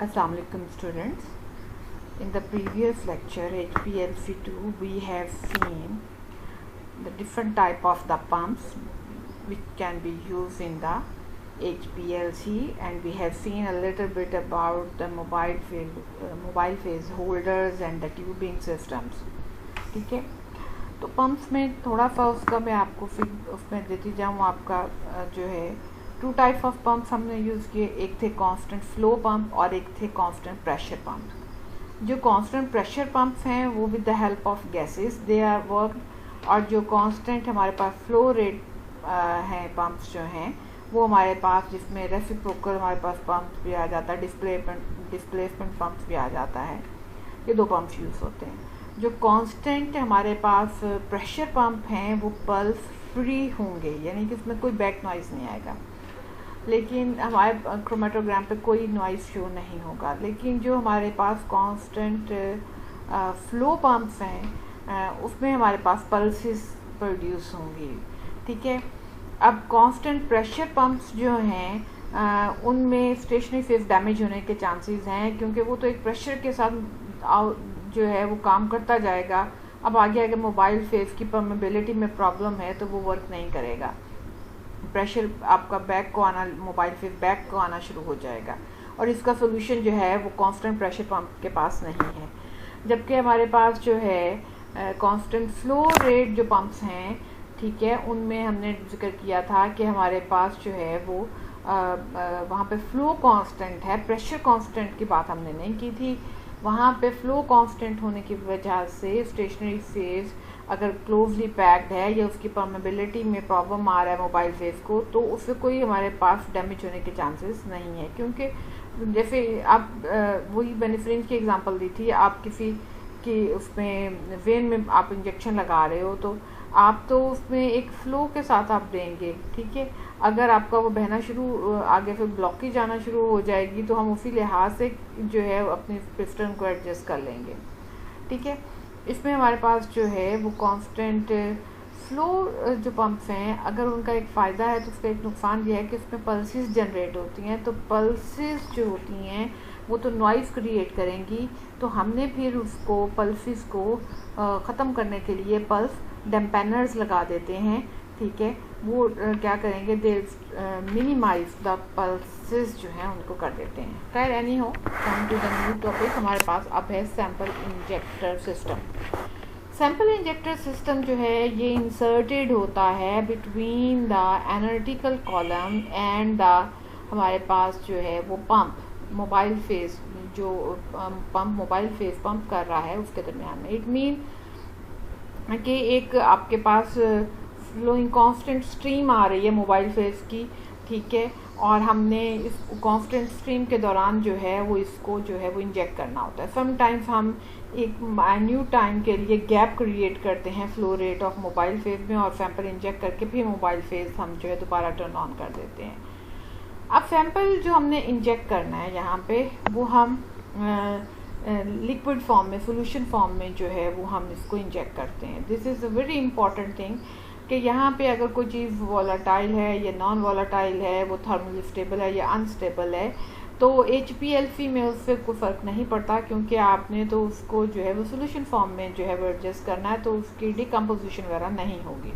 Assalamu alaikum students. In the previous lecture HPLC2 we have seen the different type of the pumps which can be used in the HPLC, and we have seen a little bit about the mobile phase holders and the tubing systems. ठीक है, तो pumps में थोड़ा सा उसका मैं आपको फिर उसमें देती जाऊँ. आपका जो है टू टाइप ऑफ पंप्स हमने यूज़ किए. एक थे कांस्टेंट फ्लो पंप और एक थे कांस्टेंट प्रेशर पंप. जो कांस्टेंट प्रेशर पंप्स हैं वो with the help of gases they are work, और जो कांस्टेंट हमारे पास फ्लो रेट हैं पंप्स जो हैं वो हमारे पास, जिसमें रेसिप्रोकल हमारे पास पंप्स भी आ जाता है, डिस्प्लेसमेंट पंप्स भी आ जाता है. ये दो पंप्स यूज़ होते हैं. जो कांस्टेंट हमारे पास प्रेशर पंप हैं वो पल्स फ्री होंगे, यानी कि इसमें कोई बैक नॉइज़ नहीं आएगा. लेकिन हमारे क्रोमेटोग्राम पे कोई नॉइज़ शो नहीं होगा. लेकिन जो हमारे पास कांस्टेंट फ्लो पंप्स हैं उसमें हमारे पास पल्सेस प्रोड्यूस होंगी. ठीक है. अब कांस्टेंट प्रेशर पंप्स जो हैं उनमें स्टेशनरी फेज डैमेज होने के चांसेस हैं, क्योंकि वो तो एक प्रेशर के साथ जो है वो काम करता जाएगा. अब आगे अगर मोबाइल फेज की परमेबिलिटी में प्रॉब्लम है तो वो वर्क नहीं करेगा. प्रेशर आपका बैक को आना, मोबाइल फेज बैक को आना शुरू हो जाएगा, और इसका सोल्यूशन जो है वो कांस्टेंट प्रेशर पंप के पास नहीं है. जबकि हमारे पास जो है कांस्टेंट फ्लो रेट जो पंप्स हैं, ठीक है, उनमें हमने जिक्र किया था कि हमारे पास जो है वो वहाँ पे फ्लो कांस्टेंट है, प्रेशर कांस्टेंट की बात हमने नहीं की थी. वहाँ पे फ्लो कांस्टेंट होने की वजह से स्टेशनरी फेज अगर क्लोजली पैक्ड है या उसकी परमेबिलिटी में प्रॉब्लम आ रहा है मोबाइल फेज को, तो उससे कोई हमारे पास डैमेज होने के चांसेस नहीं है. क्योंकि जैसे आप वही बेनिफ्रिंज की एग्जांपल दी थी, आप किसी की उसमें वेन में आप इंजेक्शन लगा रहे हो तो आप तो उसमें एक फ्लो के साथ आप देंगे. ठीक है. अगर आपका वो बहना शुरू, आगे फिर ब्लॉकेज आना शुरू हो जाएगी, तो हम उसी लिहाज से जो है अपने पिस्टन को एडजस्ट कर लेंगे. ठीक है. इसमें हमारे पास जो है वो कांस्टेंट फ्लो जो पंप्स हैं, अगर उनका एक फ़ायदा है तो उसका एक नुकसान ये है कि उसमें पल्सेस जनरेट होती हैं. तो पल्सेस जो होती हैं वो तो नॉइज़ क्रिएट करेंगी, तो हमने फिर उसको पल्सेस को ख़त्म करने के लिए पल्स डैम्पेनर्स लगा देते हैं. ठीक है. वो क्या करेंगे, दे मिनिमाइज द पल्सेस जो हैं उनको कर देते हैं. खैर anyhow, come to the new topic. हमारे पास अब है sample injector system. Sample injector system जो है ये इंसर्टेड होता है between the analytical column and the हमारे पास जो है वो पंप, मोबाइल फेज जो पंप मोबाइल फेज पंप कर रहा है उसके दरमियान में. इट मीन कि एक आपके पास फ्लोइंग कांस्टेंट स्ट्रीम आ रही है मोबाइल फेज की. ठीक है. और हमने इस कांस्टेंट स्ट्रीम के दौरान जो है वो इसको जो है वो इंजेक्ट करना होता है. समटाइम्स हम एक माइन्यूट टाइम के लिए गैप क्रिएट करते हैं flow rate of mobile phase में, और सैंपल इंजेक्ट करके फिर मोबाइल फेज हम जो है दोबारा टर्न ऑन कर देते हैं. अब सैंपल जो हमने इंजेक्ट करना है यहाँ पे, वो हम लिक्विड फॉर्म में, सोल्यूशन फॉर्म में जो है वो हम इसको इंजेक्ट करते हैं. This is a very important thing कि यहाँ पे अगर कोई चीज़ वॉलेटाइल है या नॉन वॉलेटाइल है, वो थर्मली स्टेबल है या अनस्टेबल है, तो HPLC में उससे कोई फ़र्क नहीं पड़ता, क्योंकि आपने तो उसको जो है वो सोल्यूशन फॉर्म में जो है वो एडजस्ट करना है, तो उसकी डिकम्पोजिशन वगैरह नहीं होगी.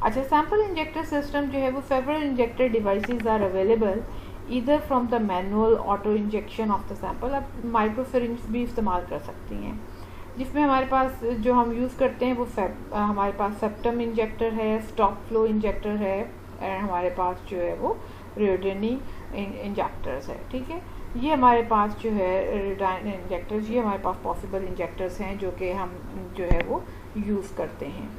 अच्छा, सैंपल इंजेक्टर सिस्टम जो है वो several injector devices are available either from the manual auto injection of the sample. अब माइक्रोफिरिंज भी इस्तेमाल कर सकती हैं, जिसमें हमारे पास जो हम यूज़ करते हैं वो हमारे पास सेप्टम इंजेक्टर है, स्टॉप फ्लो इंजेक्टर है, एंड हमारे पास जो है वो रियोडेनी इंजेक्टर्स है. ठीक है. ये हमारे पास जो है रियोडेनी इंजेक्टर्स, ये हमारे पास पॉसिबल इंजेक्टर्स हैं जो कि हम जो है वो यूज़ करते हैं.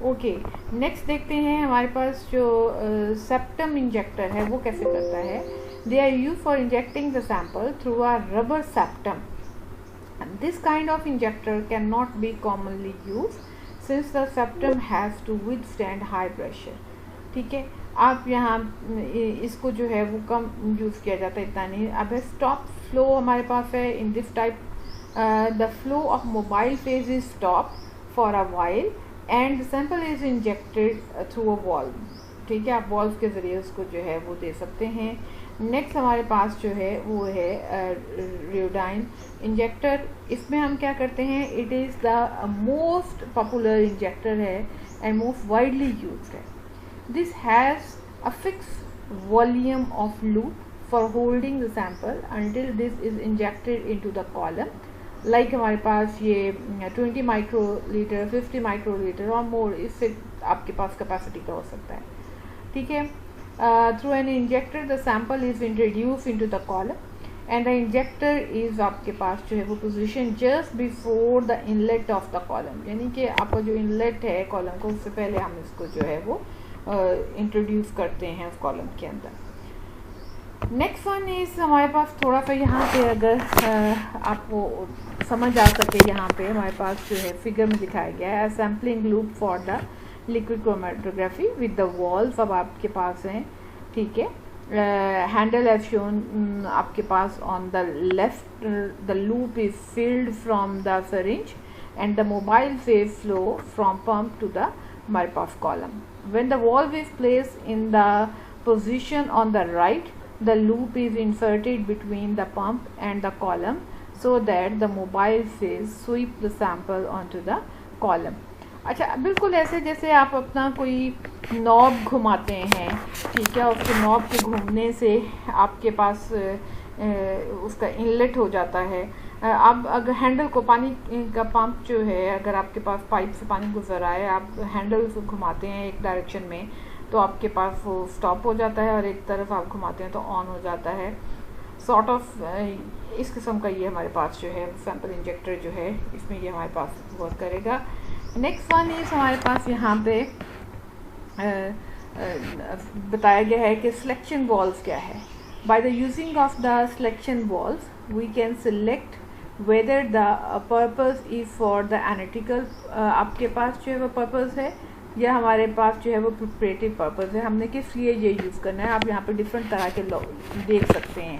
ओके. नेक्स्ट देखते हैं हमारे पास जो सेप्टम इंजेक्टर है वो कैसे करता है. They are use for injecting the sample through a rubber septum. This kind of injector cannot be commonly used since the septum has to withstand high pressure. ठीक है. आप यहाँ इसको जो है वो कम यूज़ किया जाता है, इतना नहीं. अब स्टॉप फ्लो हमारे पास है. In this type the flow of mobile phase is stop for a while and sample is injected through a valve. ठीक है. आप वॉल्व के ज़रिए उसको जो है वो दे सकते हैं. नेक्स्ट हमारे पास जो है वो है रियोडाइन इंजेक्टर। इसमें हम क्या करते हैं, it is the most popular injector है एंड मोस्ट वाइडली यूज्ड है। This has a fix volume of loop for holding the sample until this is injected into the column. Like हमारे पास ये 20 माइक्रोलीटर, 50 माइक्रोलीटर और मोर, इससे आपके पास capacity का हो सकता है, ठीक है। Through an injector the sample is introduced into the column and the injector is आपके पास जो है वो position just before the inlet of the column, यानी कि आपका जो inlet है column को, उससे पहले हम इसको जो है वो introduce करते हैं उस column के अंदर। नेक्स्ट वन इज हमारे पास थोड़ा सा यहाँ पे अगर आपको समझ आ सके, यहाँ पे हमारे पास जो है फिगर में दिखाया गया है sampling loop for the liquid chromatography with the valve अब आपके पास हैं, ठीक है। हैंडल हैव शोन आपके pass on the left, the loop is filled from the syringe and the mobile phase flow from pump to the हमारे पास column. When the valve is placed in the position on the right, the loop is inserted between the pump and the column so that the mobile phase sweep the sample onto the column. अच्छा, बिल्कुल ऐसे जैसे आप अपना कोई knob घुमाते हैं, ठीक है, उसके नॉब के घूमने से आपके पास उसका इनलेट हो जाता है। अब अगर हैंडल को, पानी का पंप जो है, अगर आपके पास पाइप से पानी गुजर रहा है, आप हैंडल से घुमाते हैं एक डायरेक्शन में तो आपके पास वो स्टॉप हो जाता है और एक तरफ आप घुमाते हैं तो ऑन हो जाता है। सॉर्ट ऑफ इस किस्म का ये हमारे पास जो है सैम्पल इंजेक्टर जो है, इसमें ये हमारे पास वर्क करेगा। नेक्स्ट वन इज हमारे पास यहाँ पे बताया गया है कि सिलेक्शन वॉल्व क्या है। By the using of the selection valve we can select whether the purpose is for the analytical, आपके पास जो है वो पर्पस है या हमारे पास जो है वो प्रिपरेटिव पर्पस है, हमने किस लिए ये यूज़ करना है। आप यहाँ पे डिफरेंट तरह के देख सकते हैं।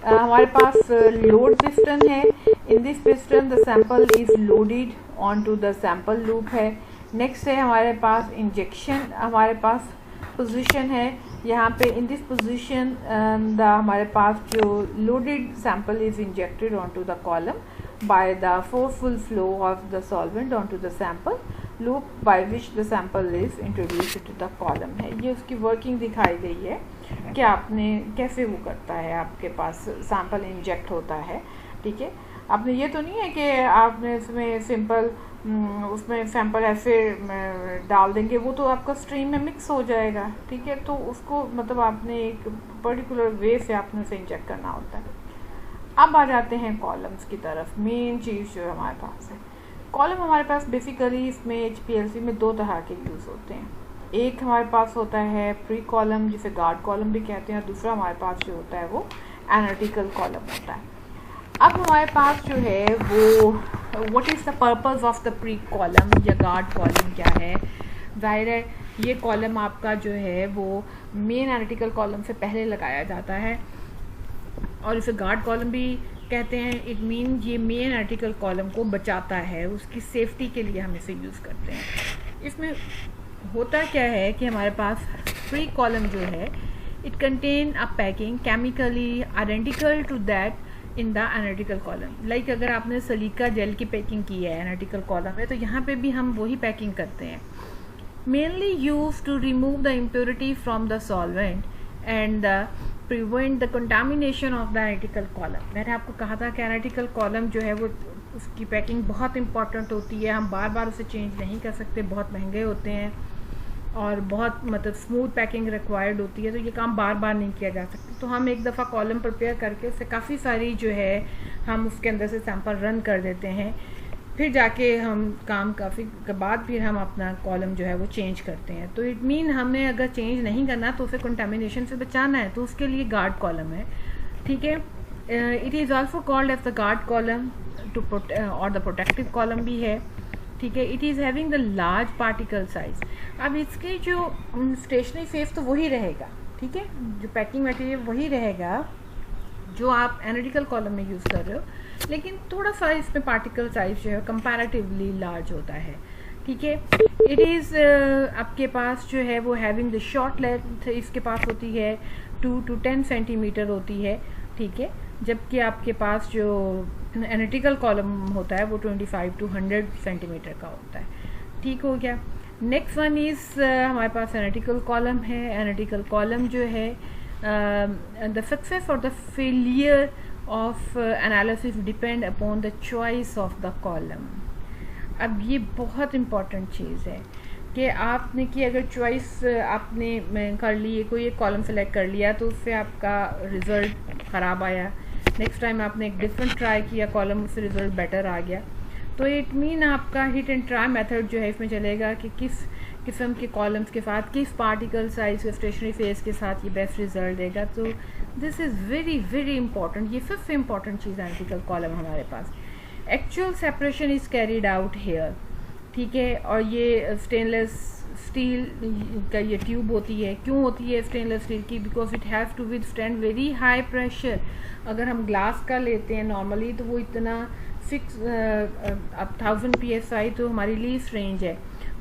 हमारे पास लोड पिस्टन है। In this piston the sample is loaded on to the sample loop है। नेक्स्ट है हमारे पास इंजेक्शन, हमारे पास पोजीशन है यहाँ पे। इन दिस पोजीशन द हमारे पास जो loaded sample is injected on to the column by the forceful flow of the solvent on to the sample loop by which the sample is introduced to the column है। ये उसकी working दिखाई गई है कि आपने कैसे वो करता है, आपके पास सैंपल इंजेक्ट होता है, ठीक है। आपने ये तो नहीं है कि आपने इसमें सिंपल उसमें सैंपल ऐसे डाल देंगे, वो तो आपका स्ट्रीम में मिक्स हो जाएगा, ठीक है। तो उसको मतलब आपने एक पर्टिकुलर वे से आपने उसे इंजेक्ट करना होता है। अब आ जाते हैं कॉलम्स की तरफ। मेन चीज़ जो हमारे पास है कॉलम, हमारे पास बेसिकली इसमें HPLC में दो तरह के यूज़ होते हैं। एक हमारे पास होता है प्री कॉलम, जिसे गार्ड कॉलम भी कहते हैं, और दूसरा हमारे पास जो होता है वो एनालिटिकल कॉलम होता है। अब हमारे पास जो है वो what is the purpose of the pre column या गार्ड कॉलम क्या है। जाहिर है ये कॉलम आपका जो है वो मेन एनालिटिकल कॉलम से पहले लगाया जाता है और इसे गार्ड कॉलम भी कहते हैं। इट मीन ये मेन एनालिटिकल कॉलम को बचाता है, उसकी सेफ्टी के लिए हम इसे यूज़ करते हैं। इसमें होता क्या है कि हमारे पास प्री कॉलम जो है it contain a packing chemically identical to that in the analytical column. Like अगर आपने सलीका जेल की पैकिंग की है एनालिटिकल कॉलम में, तो यहाँ पे भी हम वही पैकिंग करते हैं। Mainly use to remove the impurity from the solvent and prevent the contamination of the analytical column. मैंने आपको कहा था कि एनालिटिकल कॉलम जो है वो उसकी पैकिंग बहुत इंपॉर्टेंट होती है, हम बार बार उसे चेंज नहीं कर सकते, बहुत महंगे होते हैं और बहुत मतलब स्मूथ पैकिंग रिक्वायर्ड होती है, तो ये काम बार बार नहीं किया जा सकता। तो हम एक दफ़ा कॉलम प्रिपेयर करके उससे काफ़ी सारी जो है हम उसके अंदर से सैंपल रन कर देते हैं, फिर जाके हम काम काफ़ी के बाद फिर हम अपना कॉलम जो है वो चेंज करते हैं। तो इट मीन हमें अगर चेंज नहीं करना तो उसे कंटामिनेशन से बचाना है, तो उसके लिए गार्ड कॉलम है, ठीक है। It is also called as the guard column too और द प्रोटेक्टिव कॉलम भी है, ठीक है। It is having the large particle size. अब इसके जो स्टेशनरी फेस तो वही रहेगा, ठीक है, जो पैकिंग मटेरियल वही रहेगा जो आप एनालिटिकल कॉलम में यूज़ कर रहे हो, लेकिन थोड़ा सा इसमें पार्टिकल साइज जो है कंपैरेटिवली लार्ज होता है, ठीक है। इट इज़ आपके पास जो है वो हैविंग द शॉर्ट लेंथ इसके पास होती है, 2 to 10 सेंटीमीटर होती है, ठीक है, जबकि आपके पास जो एनालिटिकल कॉलम होता है वो 25 to 100 सेंटीमीटर का होता है। ठीक हो गया। नेक्स्ट वन इज़ हमारे पास एनालिटिकल कॉलम है। एनालिटिकल कॉलम जो है द सक्सेस और the failure of analysis depend upon the choice of the column. अब ये बहुत इम्पॉर्टेंट चीज़ है कि आपने कि अगर चॉइस आपने कर ली, कोई एक कॉलम सेलेक्ट कर लिया तो उससे आपका रिज़ल्ट ख़राब आया, नेक्स्ट टाइम आपने एक डिफरेंट ट्राई किया कॉलम, उससे रिज़ल्ट बेटर आ गया, तो इट मीन आपका हिट एंड ट्राई मेथड जो है इसमें चलेगा कि किस किस्म के कॉलम्स के साथ, किस पार्टिकल साइज के स्टेशनरी फेस के साथ ये बेस्ट रिजल्ट देगा। तो this is very very important. ये सबसे इम्पॉर्टेंट चीज़ एनालिटिकल कॉलम हमारे पास। Actual separation is carried out here, ठीक है, और ये स्टेनलेस स्टील का ये ट्यूब होती है। क्यों होती है स्टेनलेस स्टील की? Because it has to withstand very high pressure. अगर हम ग्लास का लेते हैं नॉर्मली तो वो इतना फिक्स अब 1000 PSI तो हमारी लीस्ट रेंज है,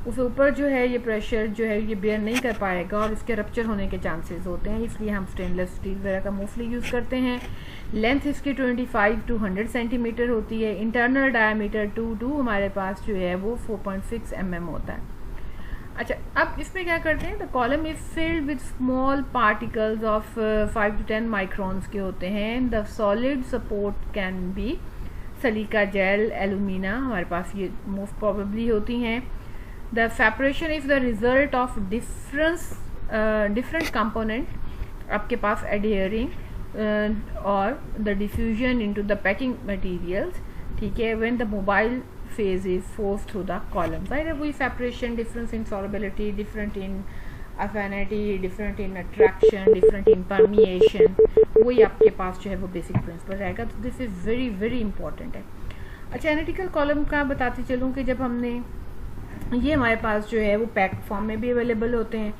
उसके ऊपर जो है ये प्रेशर जो है ये बेयर नहीं कर पाएगा और इसके रप्चर होने के चांसेस होते हैं, इसलिए हम स्टेनलेस स्टील वगैरह का मोस्टली यूज़ करते हैं। लेंथ इसकी 25 to 100 सेंटीमीटर होती है। इंटरनल डायमीटर 2 हमारे पास जो है वो 4.6 mm होता है। अच्छा, अब इसमें क्या करते हैं, the column is filled with small particles of 5 to 10 microns के होते हैं। The solid support can be silica gel, alumina, हमारे पास ये मोस्ट प्रोबेबली होती हैं। The separation is the result of different component आपके पास एडहेयरिंग और the diffusion into the packing materials, ठीक है, when the mobile phase is forced through the columns. Either we separation, difference in solubility, different in affinity, different in attraction, different in permeation, वही आपके पास जो है वो बेसिक प्रिंसिपल रहेगा। तो this is very very important है। अच्छा, एनालिटिकल कॉलम का बताती चलूँ कि जब हमने ये हमारे पास जो है वो पैक फॉर्म में भी अवेलेबल होते हैं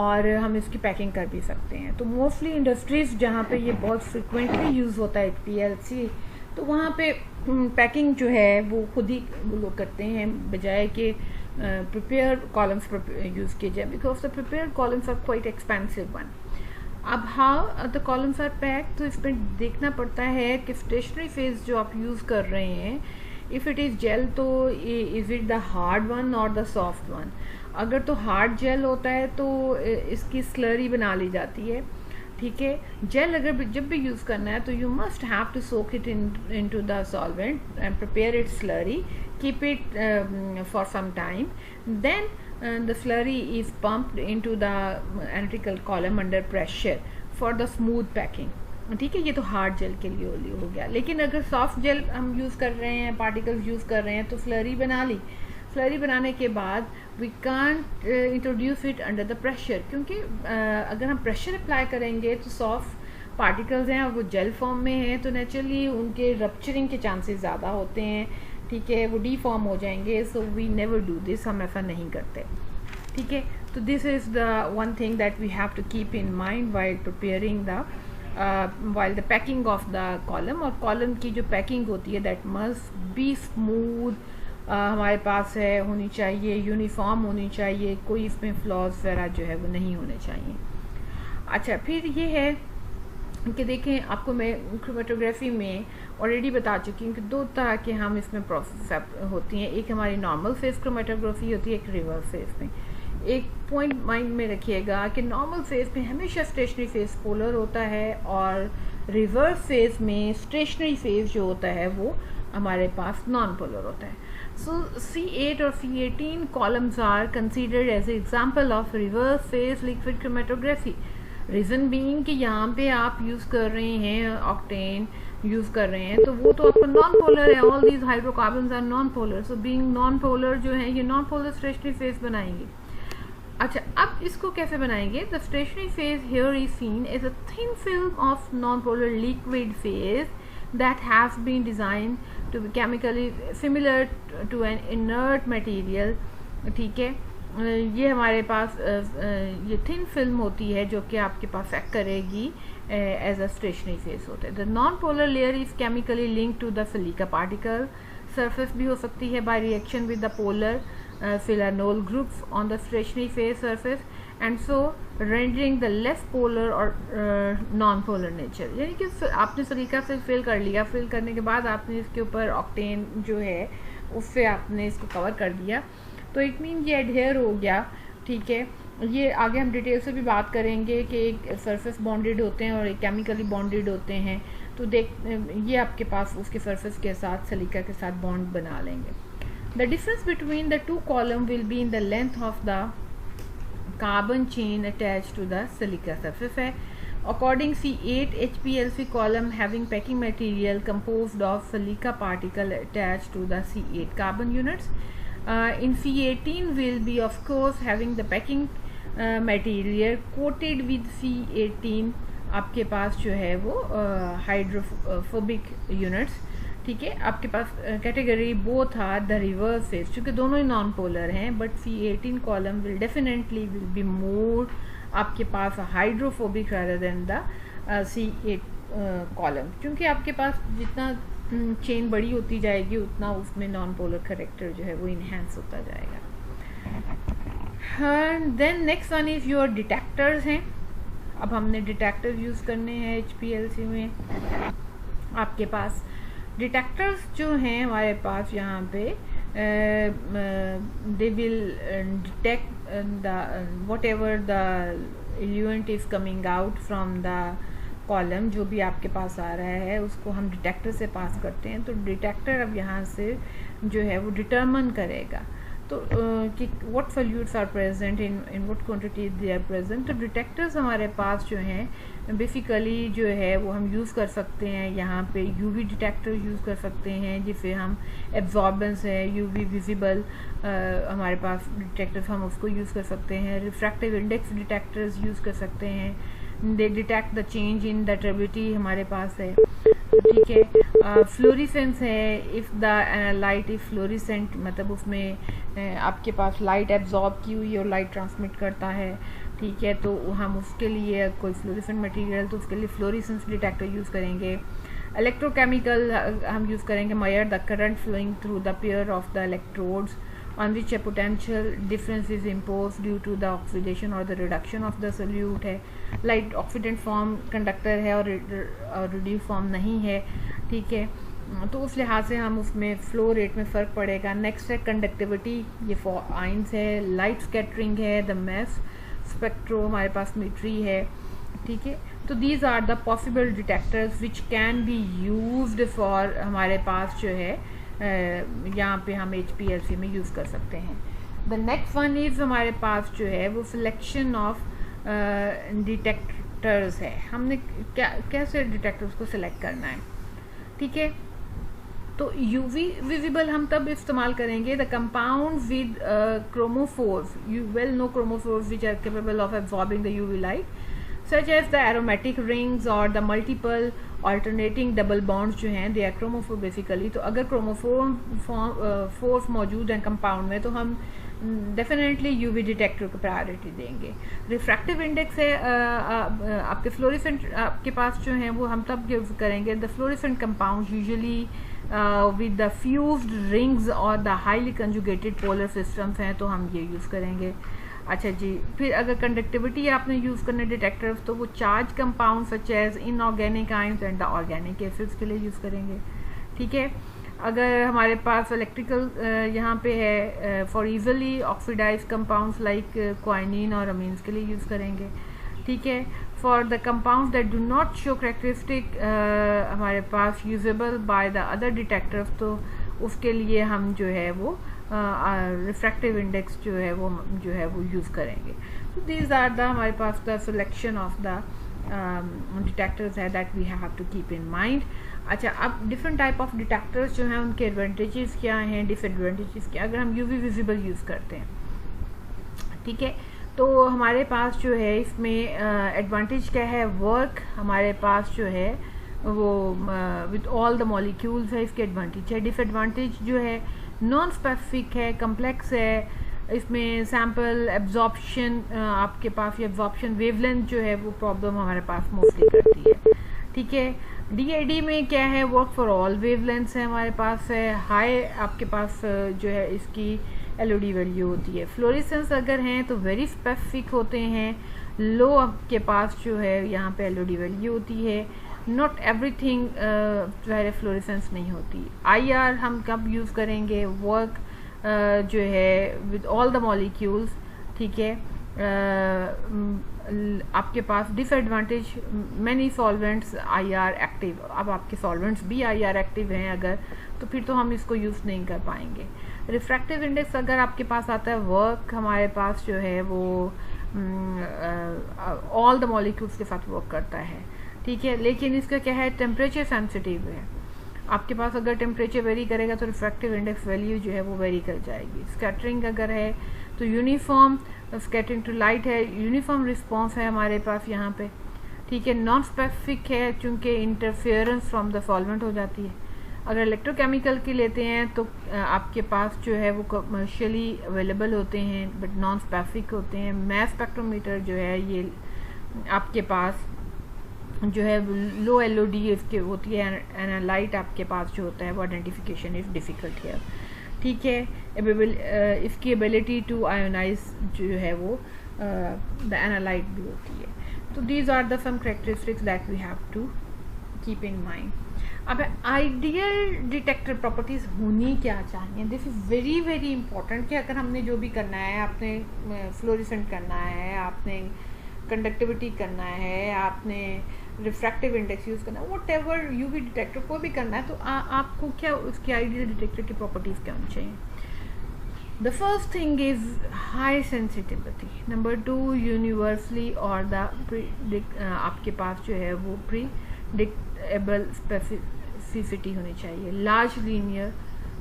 और हम इसकी पैकिंग कर भी सकते हैं। तो मोस्टली इंडस्ट्रीज जहाँ पे ये बहुत फ्रिक्वेंटली यूज़ होता है PLC, तो वहाँ पे पैकिंग जो है वो खुद ही वो लोग करते हैं, बजाय कि प्रिपेयर कॉलम्स यूज़ किए जाए, because the prepare columns are quite expensive one. अब how the columns are pack, तो इसमें देखना पड़ता है कि स्टेशनरी फेस जो आप यूज़ कर रहे हैं, इफ़ इट इज़ जेल तो is it the hard one और द सॉफ्ट वन। अगर तो हार्ड जेल होता है तो इसकी स्लरी बना ली जाती है, ठीक है। जेल अगर जब भी यूज़ करना है तो you must have to soak it into the solvent and prepare it slurry, keep it for some time, then the slurry is pumped into the analytical column under pressure for the smooth packing, ठीक है। ये तो hard jail के लिए हो गया। लेकिन अगर सॉफ्ट जेल हम यूज़ कर रहे हैं, पार्टिकल्स यूज़ कर रहे हैं, तो स्लरी बना ली। स्लरी बनाने के बाद we can't introduce it under the pressure, क्योंकि अगर हम प्रेशर अप्लाई करेंगे तो सॉफ्ट पार्टिकल्स हैं और वो जेल फॉर्म में हैं, तो नेचुरली उनके रप्चरिंग के चांसेस ज़्यादा होते हैं, ठीक है, वो डीफॉर्म हो जाएंगे। So we never do this, हम ऐसा नहीं करते, ठीक है। तो this is the one thing that we have to keep in mind while preparing the while the packing of the column. और कॉलम की जो पैकिंग होती है दैट मस्ट बी स्मूथ, हमारे पास है होनी चाहिए, यूनिफॉर्म होनी चाहिए, कोई इसमें फ्लॉज वगैरह जो है वो नहीं होने चाहिए। अच्छा, फिर ये है कि देखें, आपको मैं क्रोमेटोग्राफी में ऑलरेडी बता चुकी हूँ कि दो तरह के हम इसमें प्रोसेस होती हैं। एक हमारी नॉर्मल फेस क्रोमेटोग्राफी होती है, एक रिवर्स फेस में। एक पॉइंट माइंड में रखिएगा कि नॉर्मल फेस में हमेशा स्टेशनरी फेस पोलर होता है और रिवर्स फेस में स्टेशनरी फेस जो होता है वो हमारे पास नॉन पोलर होता है। So C8 और C18 columns are considered as an example of reverse phase liquid chromatography. Reason being कि यहाँ पे आप यूज़ कर रहे हैं ऑक्टेन यूज़ कर रहे हैं, तो वो तो आपका नॉन पोलर है। All these hydrocarbons are non polar, so being non polar जो है ये नॉन पोलर स्टेशनरी फेस बनाएंगे। अच्छा, अब इसको कैसे बनाएंगे? The stationary phase here is seen as a thin film of non polar liquid phase that has been designed to be chemically similar to an inert material, ठीक है। ये हमारे पास ये थिन फिल्म होती है जो कि आपके पास एक्ट करेगी एज अ स्टेशनरी फेस होता है। The non polar layer is chemically linked to the silica particle. Surface भी हो सकती है by reaction with the polar phenol groups on the stationary phase surface and so rendering the less polar or non-polar nature। यानी कि आपने सलीका से fill कर लिया, फिल करने के बाद आपने इसके ऊपर ऑक्टेन जो है उससे आपने इसको कवर कर दिया, तो इट मीन ये एडहेयर हो गया। ठीक है, ये आगे हम डिटेल से भी बात करेंगे कि एक सरफेस बॉन्डेड होते हैं और एक केमिकली बॉन्डेड होते हैं। तो ये आपके पास उसके सरफेस के साथ सलीका के साथ बॉन्ड बना लेंगे। The difference between the two column will be in the length of the carbon chain attach to the silica surface है। According C8 HPLC column having packing material composed of silica particle attached to the C8 carbon units. In C18 will be of course having the packing material coated with C18 आपके पास जो है वो hydrophobic units. ठीक है, आपके पास category both are the reverse phase, क्योंकि दोनों ही नॉन पोलर हैं, but C18 column will definitely will be more आपके पास hydrophobic rather than the C8 column, क्योंकि आपके पास जितना चेन बड़ी होती जाएगी उतना उसमें नॉन पोलर करेक्टर जो है वो इन्हेंस होता जाएगा। Then next one is your detectors हैं। अब हमने डिटेक्टर यूज़ करने हैं HPLC में। आपके पास डिटेक्टर्स जो हैं हमारे पास यहाँ पे they will detect the what ever the element is coming out from the column, जो भी आपके पास आ रहा है उसको हम डिटेक्टर से पास करते हैं। तो डिटेक्टर अब यहाँ से जो है वो डिटरमिन करेगा तो कि what solutes are present in what quantity they are present. तो डिटेक्टर्स हमारे पास जो हैं बेसिकली जो है वो हम यूज़ कर सकते हैं। यहाँ पे यूवी डिटेक्टर यूज़ कर सकते हैं, जिसे हम एब्जॉर्बेंस है यूवी विजिबल हमारे पास डिटेक्टर्स हम उसको यूज़ कर सकते हैं। रिफ्रैक्टिव इंडेक्स डिटेक्टर्स यूज़ कर सकते हैं, they detect the change in the turbidity हमारे पास है। ठीक है, फ्लोरिसेंस है, if the light is fluorescent मतलब उसमें आपके पास लाइट एब्जॉर्ब की हुई और लाइट ट्रांसमिट करता है। ठीक है, तो हम उसके लिए कोई फ्लोरिसेंट मटेरियल तो उसके लिए फ्लोरिसेंस डिटेक्टर यूज़ करेंगे। इलेक्ट्रोकेमिकल हम यूज़ करेंगे measure the current flowing through the pair of the electrodes on which a potential difference is imposed due to the oxidation or the reduction of the solute है। Light oxidant form conductor है और reduce form नहीं है। ठीक है, तो उस लिहाज से हम उसमें फ्लो रेट में फ़र्क पड़ेगा। नेक्स्ट है कंडक्टिविटी, ये आइंस है। लाइट स्कैटरिंग है, द मैस स्पेक्ट्रो हमारे पास मीट्री है। ठीक है, तो these are the possible detectors which can be used for हमारे पास जो है यहाँ पे हम HPLC में यूज़ कर सकते हैं। द नेक्स्ट वन इज़ हमारे पास जो है वो सिलेक्शन ऑफ डिटेक्टर्स है। हमने कैसे डिटेक्टर्स को सिलेक्ट करना है। ठीक है, तो यूवी विजिबल हम तब इस्तेमाल करेंगे the compound with chromophores, you well know chromophores which are capable of absorbing the UV light such as the aromatic rings or the multiple alternating double bonds जो हैं they are chromophore basically। तो अगर chromophores मौजूद हैं compound में तो हम definitely UV detector को प्रायोरिटी देंगे। रिफ्रैक्टिव इंडेक्स है आपके फ्लोरिसेंट आपके पास जो हैं वो हम तब यूज़ करेंगे the fluorescent compound usually with the fused rings और the highly conjugated polar systems हैं तो हम ये यूज़ करेंगे। अच्छा जी, फिर अगर कंडक्टिविटी आपने यूज़ करने डिटेक्टर्स तो वो charge compound such as inorganic ions and the organic acids के लिए यूज़ करेंगे। ठीक है, अगर हमारे पास इलेक्ट्रिकल यहाँ पे है for easily oxidize compounds like quinine और अमीन्स के लिए यूज़ करेंगे। ठीक है, for the compounds that do not show characteristic हमारे पास usable by the other detectors तो उसके लिए हम जो है वो रिफ्रैक्टिव इंडेक्स जो है वो यूज़ करेंगे। तो दीज आर द हमारे पास the selection of the detectors है that we have to keep in mind. अच्छा, अब डिफरेंट टाइप ऑफ डिटेक्टर्स जो हैं उनके एडवांटेजेस क्या हैं, डिसएडवांटेजेस क्या अगर हम यूवी विजिबल यूज़ करते हैं। ठीक है, तो हमारे पास जो है इसमें एडवांटेज क्या है, वर्क हमारे पास जो है वो विद ऑल द मॉलिक्यूल्स है, इसके एडवांटेज है। डिसएडवांटेज जो है नॉन स्पेसिफिक है, कम्प्लेक्स है, इसमें सैम्पल एब्जॉर्प्शन आपके पास ये एब्जॉर्प्शन वेवलेंथ जो है वो प्रॉब्लम हमारे पास मोस्टली करती है। ठीक है, DAD में क्या है, वर्क फॉर ऑल वेवलेंथ्स है हमारे पास है। हाई आपके पास जो है इसकी LOD वैल्यू होती है। फ्लोरेसेंस अगर हैं तो वेरी स्पेसिफिक होते हैं, लो आपके पास जो है यहाँ पे LOD वैल्यू होती है। नॉट एवरीथिंग पहले फ्लोरेसेंस नहीं होती। IR हम कब यूज़ करेंगे, वर्क जो है विद ऑल द मॉलिक्यूल्स, ठीक है। आपके पास disadvantage, many solvents IR active, अब आपके सॉल्वेंट्स भी IR एक्टिव हैं अगर, तो फिर तो हम इसको यूज़ नहीं कर पाएंगे। रिफ्रैक्टिव इंडेक्स अगर आपके पास आता है, वर्क हमारे पास जो है वो ऑल द मॉलिक्यूल्स के साथ वर्क करता है, ठीक है। लेकिन इसका क्या है, टेम्परेचर सेंसिटिव है। आपके पास अगर टेम्परेचर वेरी करेगा तो रिफ्रैक्टिव इंडेक्स वैल्यू जो है वो वेरी कर जाएगी। स्कैटरिंग अगर है तो यूनिफॉर्म स्कैटरिंग टू लाइट है, यूनिफॉर्म रिस्पॉन्स है हमारे पास यहाँ पे, ठीक है। नॉन स्पेसिफिक है क्योंकि इंटरफेरेंस फ्रॉम द सॉल्वेंट हो जाती है। अगर इलेक्ट्रोकेमिकल की लेते हैं तो आपके पास जो है वो कमर्शियली अवेलेबल होते हैं बट नॉन स्पेसिफिक होते हैं। मैस स्पेक्ट्रोमीटर जो है ये आपके पास जो है लो LOD इसके होती है, एनालाइट आपके पास जो होता है वो आइडेंटिफिकेशन इज डिफ़िकल्ट है, ठीक है। इसकी एबिलिटी टू आयोनाइज जो है वो द एनालाइट भी होती है। तो these are the some characteristics that we have to keep in mind. अब आइडियल डिटेक्टर प्रॉपर्टीज़ होनी क्या चाहिए, this is very very important कि अगर हमने जो भी करना है, आपने फ्लोरेसेंट करना है, आपने कंडक्टिविटी करना है, आपने रिफ्रैक्टिव इंडेक्स यूज़ करना है, वट एवर UV डिटेक्टर को भी करना है, तो आपको क्या उसकी आइडियल डिटेक्टर की प्रॉपर्टीज़ क्या होनी चाहिए। The first thing is high sensitivity. Number 2 universally और द आपके पास जो है वो प्रीडिक्टेबल स्पेसिफिसिटी होनी चाहिए। लार्ज लीनियर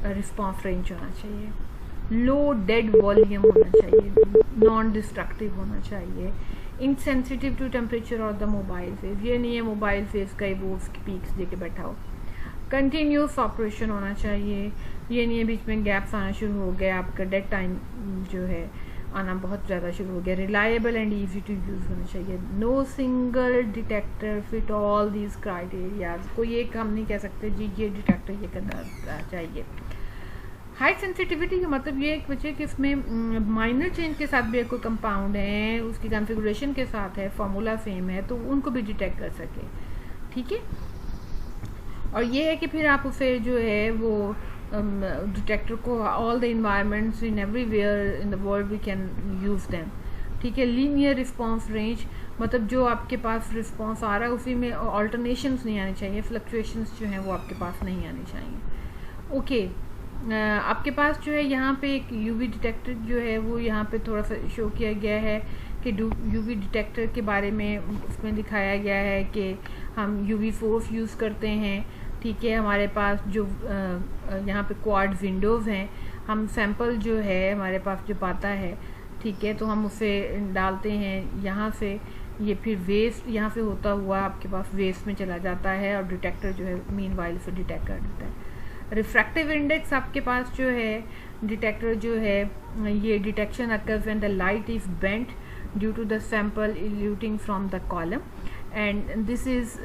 रिस्पॉन्स रेंज होना चाहिए। लो डेड वॉल्यूम होना चाहिए। नॉन डिस्ट्रक्टिव होना चाहिए। इनसेंसिटिव टू टेम्परेचर और द मोबाइल फेज, ये नहीं है मोबाइल फेज का ही वो उसकी पीक्स देके बैठा हो। कंटिन्यूस ऑपरेशन होना चाहिए, ये नहीं है बीच में गैप्स आना शुरू हो गया, आपका डेड टाइम जो है आना बहुत ज़्यादा शुरू हो गया। Reliable and easy to use होना चाहिए। No single detector fit all these criterias, कोई एक हम नहीं कह सकते जी ये डिटेक्टर ये करना चाहिए। हाई सेंसिटिविटी का मतलब ये एक बच्चे कि इसमें माइनर चेंज के साथ भी कोई कंपाउंड है, उसकी कॉन्फ़िगरेशन के साथ है, फार्मूला सेम है, तो उनको भी डिटेक्ट कर सके, ठीक है। और ये है कि फिर आप उसे जो है वो डिटेक्टर को all the environments in everywhere in the world we can use them, ठीक है। लीनियर रिस्पॉन्स रेंज मतलब जो आपके पास रिस्पॉन्स आ रहा है उसी में ऑल्टरनेशंस नहीं आने चाहिए, फ्लक्चुएशंस जो हैं वो आपके पास नहीं आने चाहिए। ओके, आपके पास जो है यहाँ पे एक UV डिटेक्टर जो है वो यहाँ पे थोड़ा सा शो किया गया है कि UV डिटेक्टर के बारे में उसमें दिखाया गया है कि हम UV फोर्स यूज़ करते हैं, ठीक है। हमारे पास जो यहाँ पे क्वाड विंडोज़ हैं, हम सैंपल जो है हमारे पास जो पाता है, ठीक है, तो हम उसे डालते हैं यहाँ से, ये फिर वेस्ट यहाँ से होता हुआ आपके पास वेस्ट में चला जाता है और डिटेक्टर जो है मीनवाइल से डिटेक्ट कर देता है। रिफ्रैक्टिव इंडेक्स आपके पास जो है डिटेक्टर जो है ये detection occurs when the light is bent due to the sample eluting from the column and this is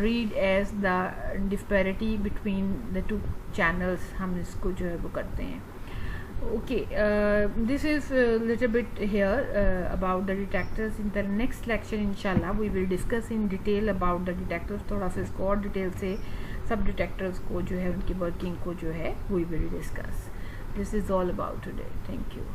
read as the disparity between the two channels, हम इसको जो है वो करते हैं। Okay, this is a little bit here about the detectors. In the next lecture inshallah we will discuss in detail about the detectors, थोड़ा सा इसको और डिटेल से सब डिटेक्टर्स को जो है उनकी वर्किंग को जो है we will discuss. This is all about today. Thank you.